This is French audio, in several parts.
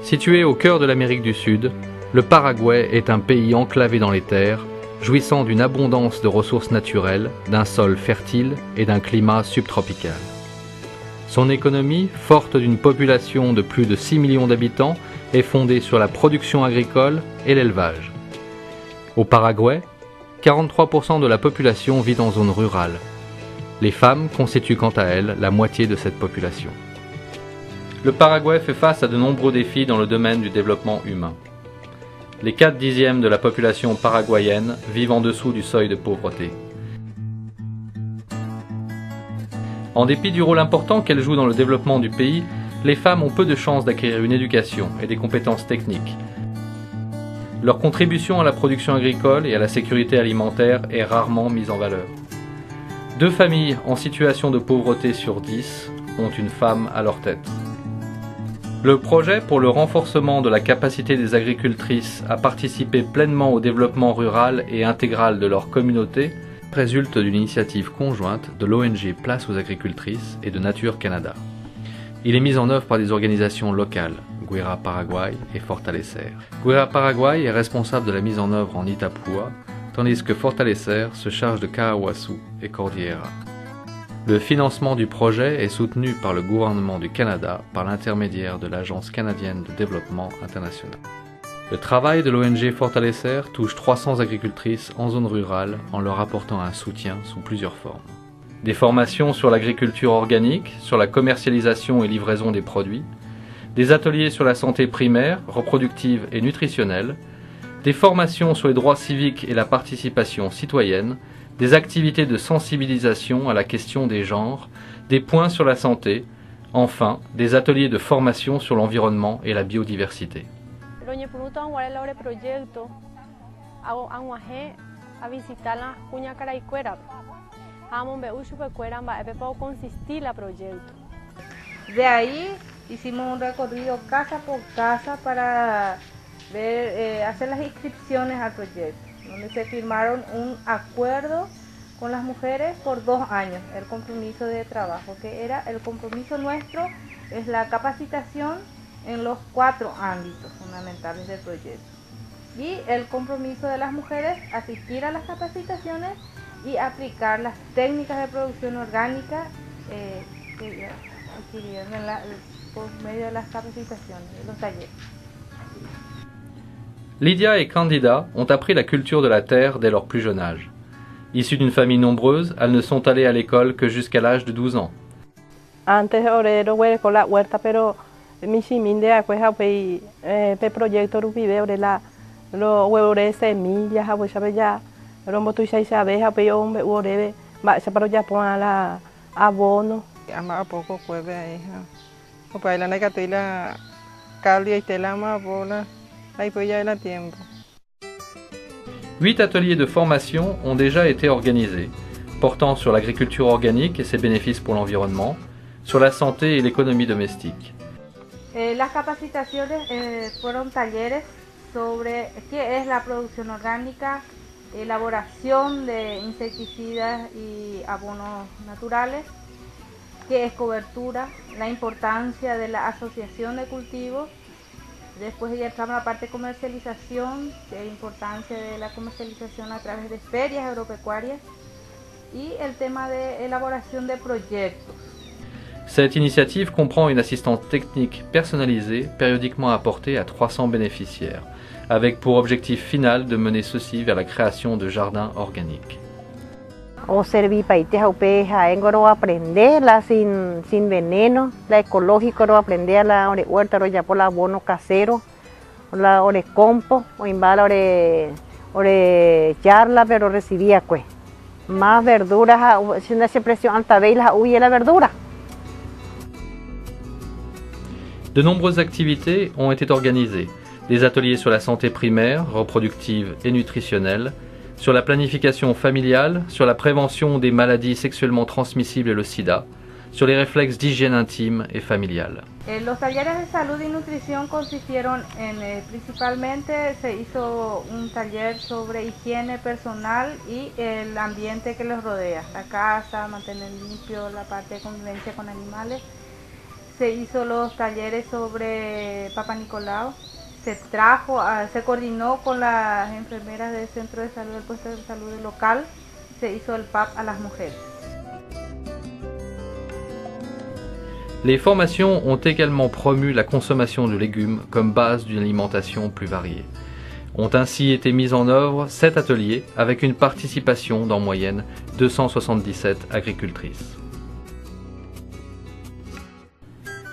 Situé au cœur de l'Amérique du Sud, le Paraguay est un pays enclavé dans les terres, jouissant d'une abondance de ressources naturelles, d'un sol fertile et d'un climat subtropical. Son économie, forte d'une population de plus de 6 millions d'habitants, est fondée sur la production agricole et l'élevage. Au Paraguay, 43% de la population vit en zone rurale. Les femmes constituent quant à elles la moitié de cette population. Le Paraguay fait face à de nombreux défis dans le domaine du développement humain. Les 4/10 de la population paraguayenne vivent en dessous du seuil de pauvreté. En dépit du rôle important qu'elles jouent dans le développement du pays, les femmes ont peu de chances d'acquérir une éducation et des compétences techniques. Leur contribution à la production agricole et à la sécurité alimentaire est rarement mise en valeur. 2 familles en situation de pauvreté sur 10 ont une femme à leur tête. Le projet pour le renforcement de la capacité des agricultrices à participer pleinement au développement rural et intégral de leur communauté résulte d'une initiative conjointe de l'ONG Place aux agricultrices et de Nature Canada. Il est mis en œuvre par des organisations locales, Guera Paraguay et Fortalecer. Guera Paraguay est responsable de la mise en œuvre en Itapúa, tandis que Fortalecer se charge de Caaguazú et Cordillera. Le financement du projet est soutenu par le gouvernement du Canada par l'intermédiaire de l'Agence canadienne de développement international. Le travail de l'ONG Fortalecer touche 300 agricultrices en zone rurale en leur apportant un soutien sous plusieurs formes. Des formations sur l'agriculture organique, sur la commercialisation et livraison des produits, des ateliers sur la santé primaire, reproductive et nutritionnelle, des formations sur les droits civiques et la participation citoyenne, des activités de sensibilisation à la question des genres, des points sur la santé, enfin des ateliers de formation sur l'environnement et la biodiversité. De ahí hicimos un recorrido casa por casa para hacer las inscripciones al proyecto, donde se firmaron un acuerdo con las mujeres por 2 años, el compromiso de trabajo, que era el compromiso nuestro, es la capacitación en los 4 ámbitos fundamentales del proyecto. Y el compromiso de las mujeres, asistir a las capacitaciones y aplicar las técnicas de producción orgánica que adquirieron por medio de las capacitaciones, de los talleres. Lydia et Candida ont appris la culture de la terre dès leur plus jeune âge. Issues d'une famille nombreuse, elles ne sont allées à l'école que jusqu'à l'âge de 12 ans. Antes orero con la huerta, pero mi siminde acueja pe proyecto rupibe orela lo huevore semillas a pues ya rombo tu sai abeja pe hombre orebe va se para ya pon la abono ama poco cueve hija o para la necatila calia y tela ma bola ahí pues ya el tiempo. 8 ateliers de formation ont déjà été organisés, portant sur l'agriculture organique et ses bénéfices pour l'environnement, sur la santé et l'économie domestique. Las capacitaciones fueron talleres sobre qué es la producción orgánica, elaboración de insecticidas y abonos naturales, qué es cobertura, la importancia de la asociación de cultivos. Después ya entramos a la parte de comercialización, la importancia de la comercialización a través de ferias agropecuarias y el tema de elaboración de proyectos. Cette initiative comprend une assistance technique personnalisée périodiquement apportée à 300 bénéficiaires, avec pour objectif final de mener ceux-ci vers la création de jardins organiques. O servir países aupeja, engoro aprenderla sin veneno, la ecológica ro aprender la ore huerta ro ya por la abono casero, la ore compo, o imbala ore charla pero recibía pues más verduras, si una presión alta veis la huye la verdura. De nombreuses activités ont été organisées, des ateliers sur la santé primaire, reproductive et nutritionnelle, sur la planification familiale, sur la prévention des maladies sexuellement transmissibles et le sida, sur les réflexes d'hygiène intime et familiale. Los talleres de salud y nutrición consistieron en, principalmente se hizo un taller sobre higiene personal y el ambiente que los rodea, la casa, mantener limpio, la parte de convivencia con animales. se hizo los talleres sobre Papa Nicolau, se coordinó con las enfermeras del centro de salud, del puesto de salud local, se hizo el PAP a las mujeres. Les formations ont également promu la consommation de légumes comme base d'une alimentation plus variée. Ont ainsi été mis en œuvre 7 ateliers avec une participation d'en moyenne 277 agricultrices.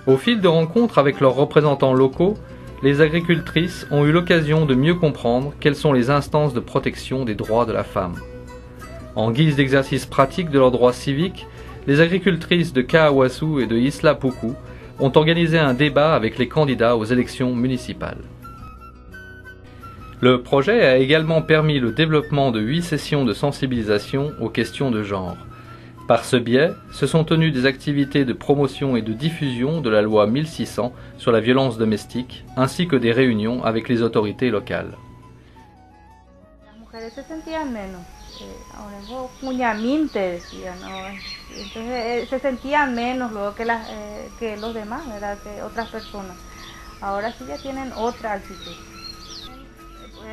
Au fil de rencontres avec leurs représentants locaux, les agricultrices ont eu l'occasion de mieux comprendre quelles sont les instances de protection des droits de la femme. En guise d'exercice pratique de leurs droits civiques, les agricultrices de Kawasu et de Isla Puku ont organisé un débat avec les candidats aux élections municipales. Le projet a également permis le développement de 8 sessions de sensibilisation aux questions de genre. Par ce biais, se sont tenues des activités de promotion et de diffusion de la loi 1600 sur la violence domestique, ainsi que des réunions avec les autorités locales. Las mujeres se sentían menos, ahora cuñaminte decía, ¿no? Entonces se sentían menos luego que los demás, ¿verdad? Que otras personas. Ahora sí ya tienen otra actitud.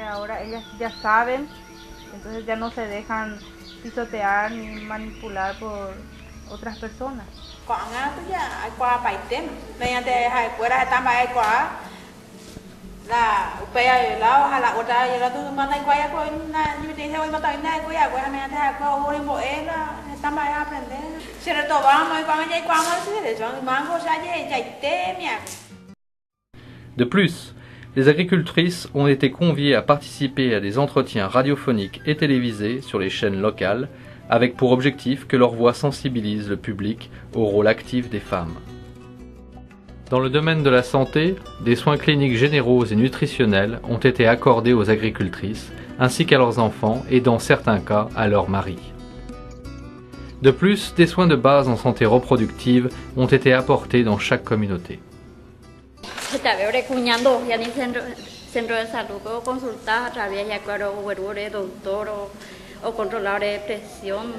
Ahora ellas ya saben, entonces ya no se dejan pisotear ni manipular por otras personas. De plus, les agricultrices ont été conviées à participer à des entretiens radiophoniques et télévisés sur les chaînes locales, avec pour objectif que leur voix sensibilise le public au rôle actif des femmes. Dans le domaine de la santé, des soins cliniques généraux et nutritionnels ont été accordés aux agricultrices, ainsi qu'à leurs enfants et dans certains cas à leurs maris. De plus, des soins de base en santé reproductive ont été apportés dans chaque communauté. Centro de salud puedo consultar a través ya claro de doctor o controlar de presión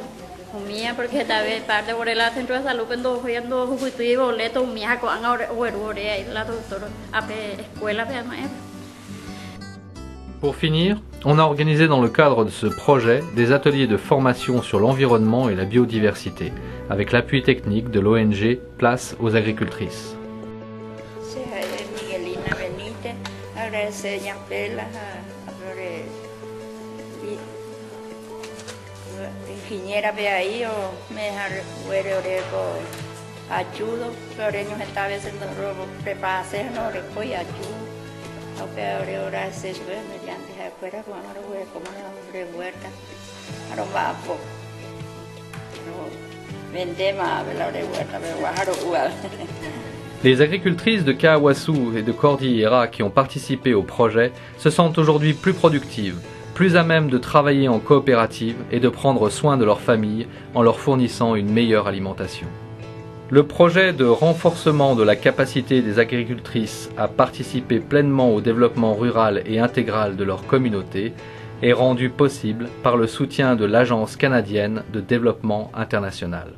mía porque tal vez parte por el centro de salud cuando viendo juguete boleto mía con la doctora a escuela Pour finir, on a organisé dans le cadre de ce projet des ateliers de formation sur l'environnement et la biodiversité, avec l'appui technique de l'ONG Place aux agricultrices. Ingeniera ve ahí o me ayudo, pero ellos esta vez prepara hacer no recoge ayudo. Ahora se sube mediante afuera como de huerta. Ahora va poco. Vendemos la de huerta, pero bajar igual. Les agricultrices de Kawasu et de Cordillera qui ont participé au projet se sentent aujourd'hui plus productives, plus à même de travailler en coopérative et de prendre soin de leur famille en leur fournissant une meilleure alimentation. Le projet de renforcement de la capacité des agricultrices à participer pleinement au développement rural et intégral de leur communauté est rendu possible par le soutien de l'Agence canadienne de développement international.